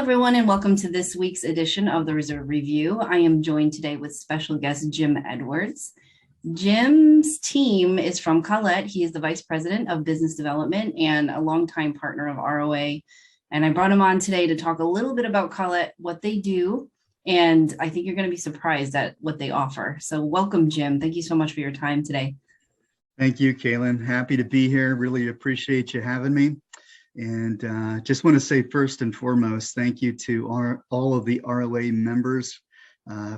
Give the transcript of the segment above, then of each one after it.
everyone, and welcome to this week's edition of the Reserve Review. I am joined today with special guest Jim Edwards. Jim's team is from Collette. He is the Vice President of Business Development and a longtime partner of ROA. And I brought him on today to talk a little bit about Collette, what they do, and I think you're going to be surprised at what they offer. So welcome, Jim. Thank you so much for your time today. Thank you, Kalen. Happy to be here. Really appreciate you having me. And just want to say first and foremost, thank you to all of the ROA members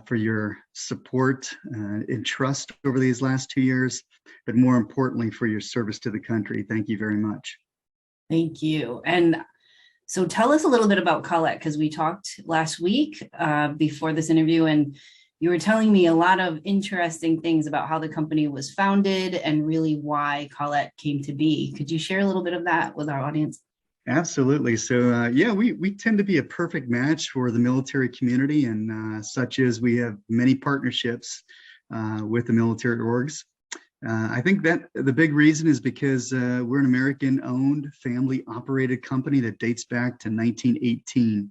for your support and trust over these last 2 years, but more importantly, for your service to the country. Thank you very much. Thank you. And so tell us a little bit about Collette, because we talked last week before this interview, and you were telling me a lot of interesting things about how the company was founded and really why Collette came to be. Could you share a little bit of that with our audience? Absolutely. So yeah, we tend to be a perfect match for the military community, and such as we have many partnerships with the military orgs. I think that the big reason is because we're an American-owned, family-operated company that dates back to 1918.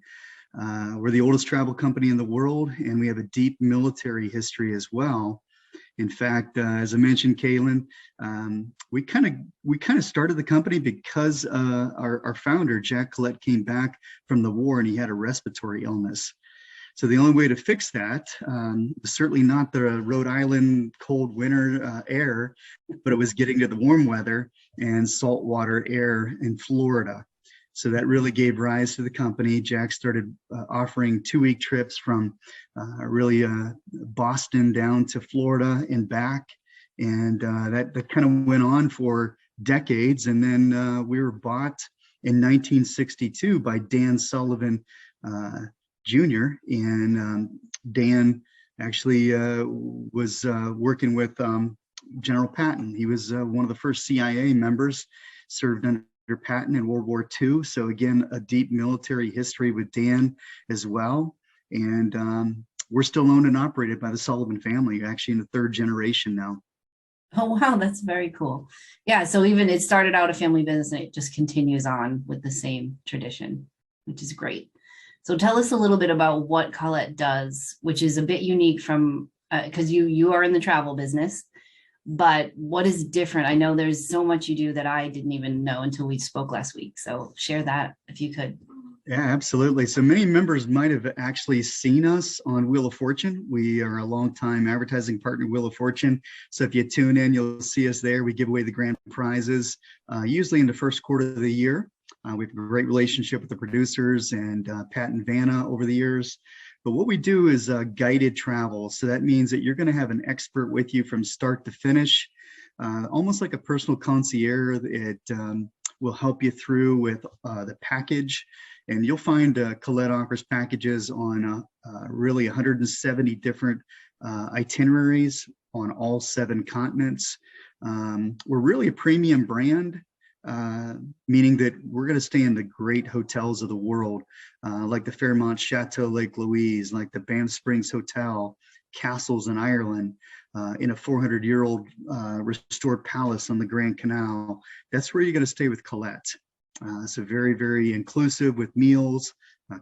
We're the oldest travel company in the world, and we have a deep military history as well. In fact, as I mentioned, Kalen, we kind of started the company because our founder, Jack Collette, came back from the war and he had a respiratory illness. So the only way to fix that was certainly not the Rhode Island cold winter air, but it was getting to the warm weather and saltwater air in Florida. So that really gave rise to the company. Jack started offering 2-week trips from Boston down to Florida and back. And that kind of went on for decades. And then we were bought in 1962 by Dan Sullivan Jr. And Dan actually was working with General Patton. He was one of the first CIA members, served under Patton in World War II. So again, a deep military history with Dan as well. And we're still owned and operated by the Sullivan family, actually in the 3rd generation now. Oh, wow. That's very cool. Yeah. So even it started out a family business and it just continues on with the same tradition, which is great. So tell us a little bit about what Collette does, which is a bit unique from, because you are in the travel business. But what is different? I know there's so much you do that I didn't even know until we spoke last week. So share that if you could. Yeah, absolutely. So many members might have actually seen us on Wheel of Fortune. We are a longtime advertising partner, Wheel of Fortune. So if you tune in, you'll see us there. We give away the grand prizes, usually in the first quarter of the year. We have a great relationship with the producers and Pat and Vanna over the years. But what we do is guided travel. So that means that you're going to have an expert with you from start to finish, almost like a personal concierge. It will help you through with the package. And you'll find Collette offers packages on really 170 different itineraries on all 7 continents. We're really a premium brand. Meaning that we're going to stay in the great hotels of the world, like the Fairmont Chateau Lake Louise, like the Banff Springs Hotel, castles in Ireland, in a 400-year-old restored palace on the Grand Canal. That's where you're going to stay with Collette. So very, very inclusive with meals,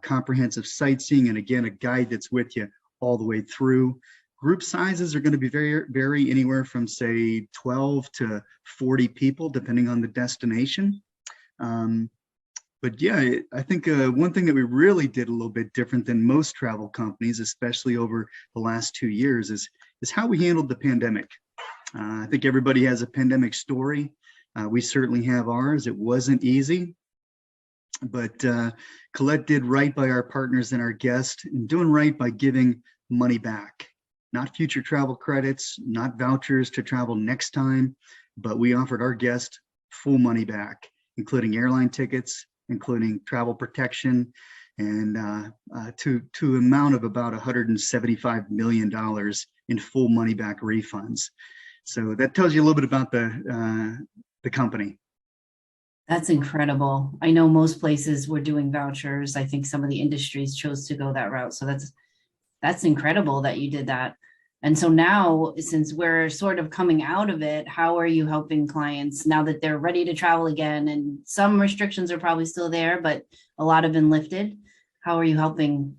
comprehensive sightseeing, and again, a guide that's with you all the way through. Group sizes are going to be vary anywhere from, say, 12 to 40 people, depending on the destination. But yeah, I think one thing that we really did a little bit different than most travel companies, especially over the last 2 years, is how we handled the pandemic. I think everybody has a pandemic story. We certainly have ours. It wasn't easy, but Collette did right by our partners and our guests, and doing right by giving money back. Not future travel credits, not vouchers to travel next time, but we offered our guests full money back, including airline tickets, including travel protection, and to amount of about $175 million in full money back refunds. So that tells you a little bit about the company. That's incredible. I know most places were doing vouchers. I think some of the industries chose to go that route. So that's incredible that you did that. And so now, since we're sort of coming out of it, how are you helping clients now that they're ready to travel again? And some restrictions are probably still there, but a lot have been lifted. How are you helping?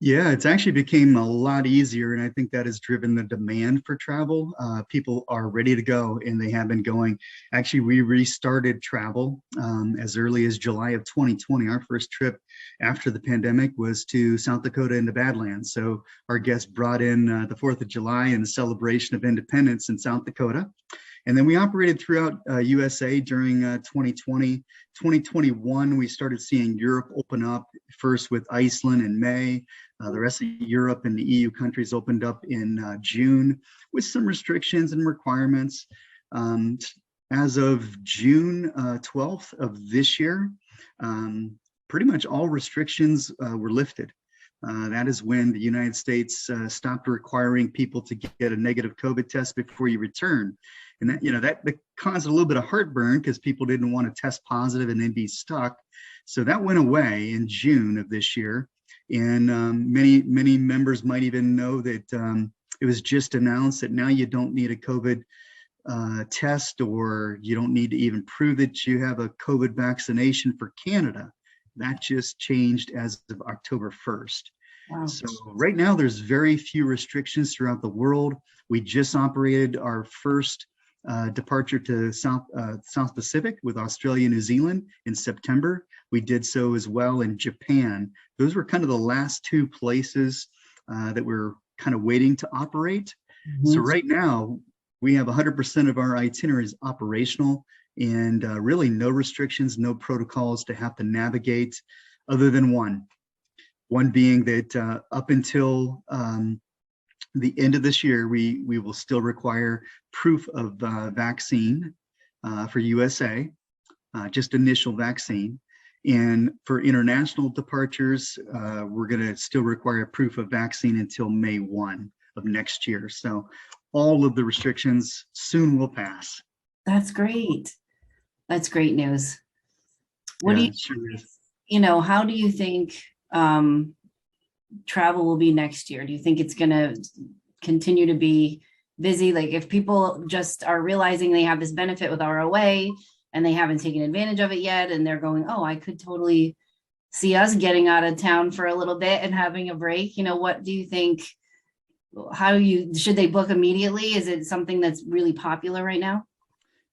Yeah, it's actually became a lot easier, and I think that has driven the demand for travel. People are ready to go, and they have been going. Actually, we restarted travel as early as July of 2020. Our first trip after the pandemic was to South Dakota and the Badlands. So our guests brought in the 4th of July and the celebration of independence in South Dakota. And then we operated throughout USA during 2020. 2021, we started seeing Europe open up, first with Iceland in May. The rest of Europe and the EU countries opened up in June with some restrictions and requirements. As of June 12th of this year, pretty much all restrictions were lifted. That is when the United States stopped requiring people to get a negative COVID test before you return. And that, that caused a little bit of heartburn because people didn't want to test positive and then be stuck. So that went away in June of this year. And many members might even know that it was just announced that now you don't need a COVID test, or you don't need to even prove that you have a COVID vaccination for Canada. That just changed as of October 1st. Wow. So right now there's very few restrictions throughout the world. We just operated our first departure to South Pacific with Australia and New Zealand in September. We did so as well in Japan. Those were kind of the last two places that we're kind of waiting to operate. Mm-hmm. So right now we have 100% of our itineraries operational, and really no restrictions, no protocols to have to navigate, other than one being that up until the end of this year, we will still require proof of vaccine for USA, just initial vaccine. And for international departures, we're going to still require proof of vaccine until May 1 of next year. So all of the restrictions soon will pass. That's great. That's great news. What do you, sure is. How do you think travel will be next year? Do you think it's going to continue to be busy? Like, if people just are realizing they have this benefit with ROA and they haven't taken advantage of it yet, and they're going, oh, I could totally see us getting out of town for a little bit and having a break. What do you think? Should they book immediately? Is it something that's really popular right now?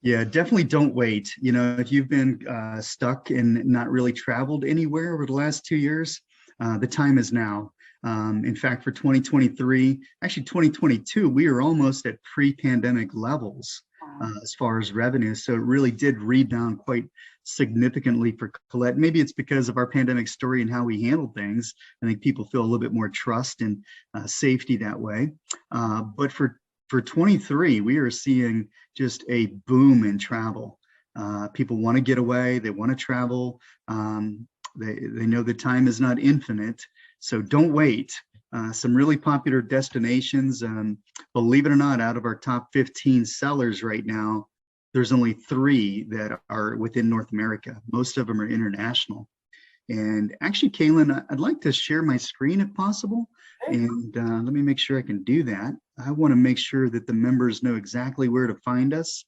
Yeah, definitely don't wait. If you've been stuck and not really traveled anywhere over the last 2 years, the time is now. In fact, for 2023, actually 2022, we are almost at pre-pandemic levels as far as revenue. So it really did rebound quite significantly for Collette. Maybe it's because of our pandemic story and how we handled things. I think people feel a little bit more trust and safety that way. But for 23, we are seeing just a boom in travel. People want to get away. They want to travel. They know the time is not infinite. So don't wait. Some really popular destinations. Believe it or not, out of our top 15 sellers right now, there's only 3 that are within North America. Most of them are international. And actually, Kalen, I'd like to share my screen if possible. And let me make sure I can do that. I want to make sure that the members know exactly where to find us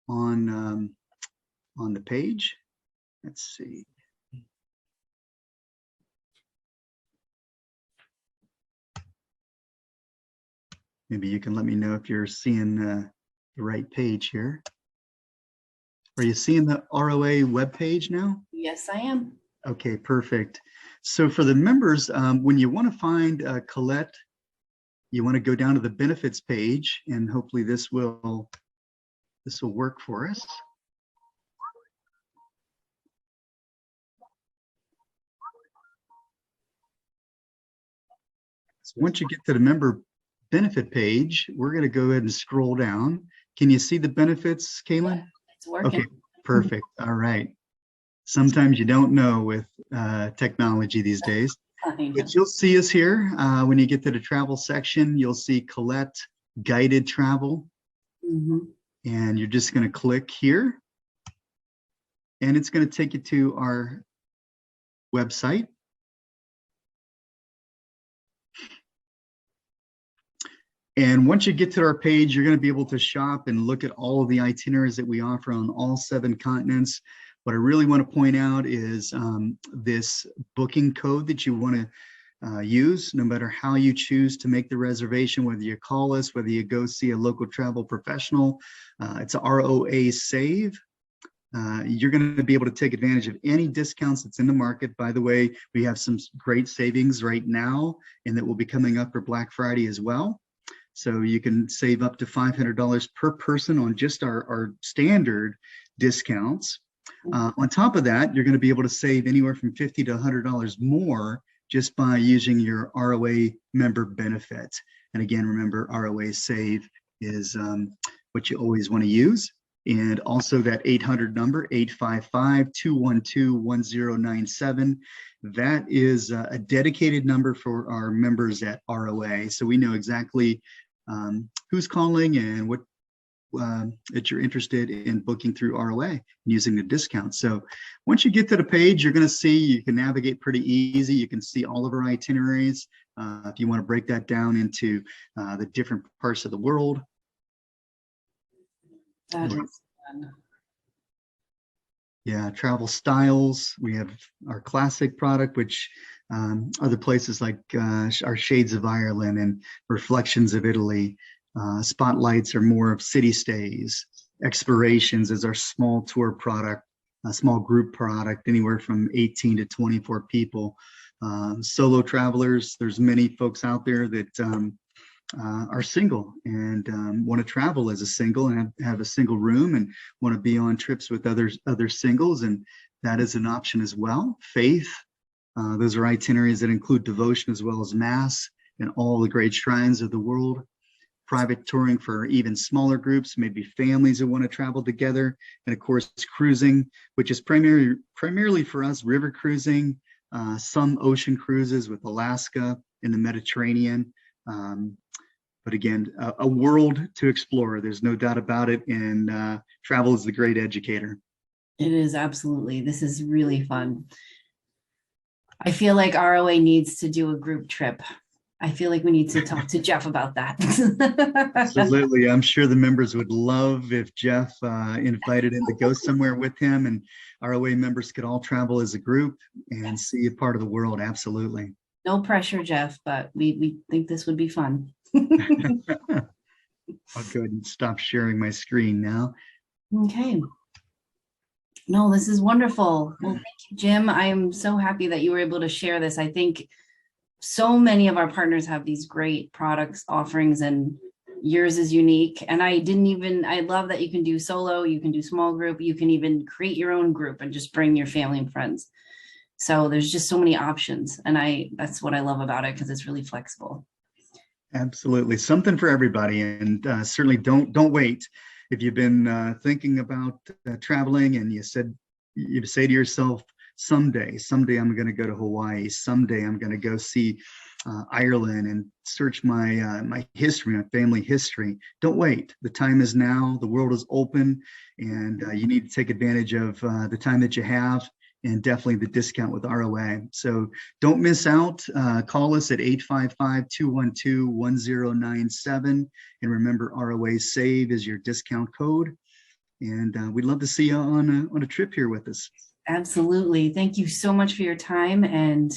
on the page. Let's see. Maybe you can let me know if you're seeing the right page here. Are you seeing the ROA webpage now? Yes, I am. Okay, perfect. So for the members, when you want to find Collette, you want to go down to the benefits page, and hopefully this will work for us. So once you get to the member benefit page, we're going to go ahead and scroll down. Can you see the benefits, Kalen? Yeah, it's working. Okay, perfect. All right. Sometimes you don't know with technology these days. But you'll see us here. When you get to the travel section, you'll see Collette Guided Travel. Mm-hmm. And you're just going to click here. And it's going to take you to our website. And once you get to our page, you're going to be able to shop and look at all of the itineraries that we offer on all 7 continents. What I really want to point out is this booking code that you want to use, no matter how you choose to make the reservation, whether you call us, whether you go see a local travel professional. It's a ROA save. You're going to be able to take advantage of any discounts that's in the market. By the way, we have some great savings right now, and that will be coming up for Black Friday as well. So you can save up to $500 per person on just our standard discounts. On top of that, you're going to be able to save anywhere from $50 to $100 more just by using your ROA member benefit. And again, remember, ROA save is what you always want to use. And also that 800 number, 855-212-1097. That is a dedicated number for our members at ROA. So we know exactly who's calling and what that you're interested in booking through ROA and using the discount. So once you get to the page, you're going to see you can navigate pretty easy. You can see all of our itineraries. If you want to break that down into the different parts of the world. That is fun. Yeah, travel styles. We have our classic product, which other places like our Shades of Ireland and Reflections of Italy. Spotlights are more of city stays. Explorations is our small tour product, a small group product, anywhere from 18 to 24 people. Solo travelers, there's many folks out there that are single and want to travel as a single and have a single room and want to be on trips with other singles, and that is an option as well. Faith, those are itineraries that include devotion as well as mass and all the great shrines of the world. Private touring for even smaller groups, maybe families who want to travel together, and of course cruising, which is primarily for us river cruising, some ocean cruises with Alaska in the Mediterranean. But again, a world to explore. There's no doubt about it. And travel is the great educator. It is, absolutely. This is really fun. I feel like ROA needs to do a group trip. I feel like we need to talk to Jeff about that. Absolutely. I'm sure the members would love if Jeff invited him to go somewhere with him, and ROA members could all travel as a group and see a part of the world. Absolutely. No pressure, Jeff, but we think this would be fun. I'll go ahead and stop sharing my screen now. Okay. No, this is wonderful. Well, thank you, Jim. I am so happy that you were able to share this. I think so many of our partners have these great products, offerings, and yours is unique. And I love that you can do solo, you can do small group, you can even create your own group and just bring your family and friends. So there's just so many options. And that's what I love about it, because it's really flexible. Absolutely. Something for everybody. And certainly don't wait. If you've been thinking about traveling and you say to yourself, someday I'm going to go to Hawaii. Someday I'm going to go see Ireland and search my history, my family history. Don't wait. The time is now. The world is open, and you need to take advantage of the time that you have, and definitely the discount with ROA. So don't miss out. Call us at 855-212-1097. And remember, ROA SAVE is your discount code. And we'd love to see you on a trip here with us. Absolutely. Thank you so much for your time. And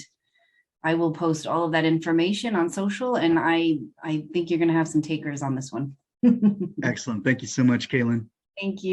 I will post all of that information on social. And I think you're going to have some takers on this one. Excellent. Thank you so much, Kalen. Thank you.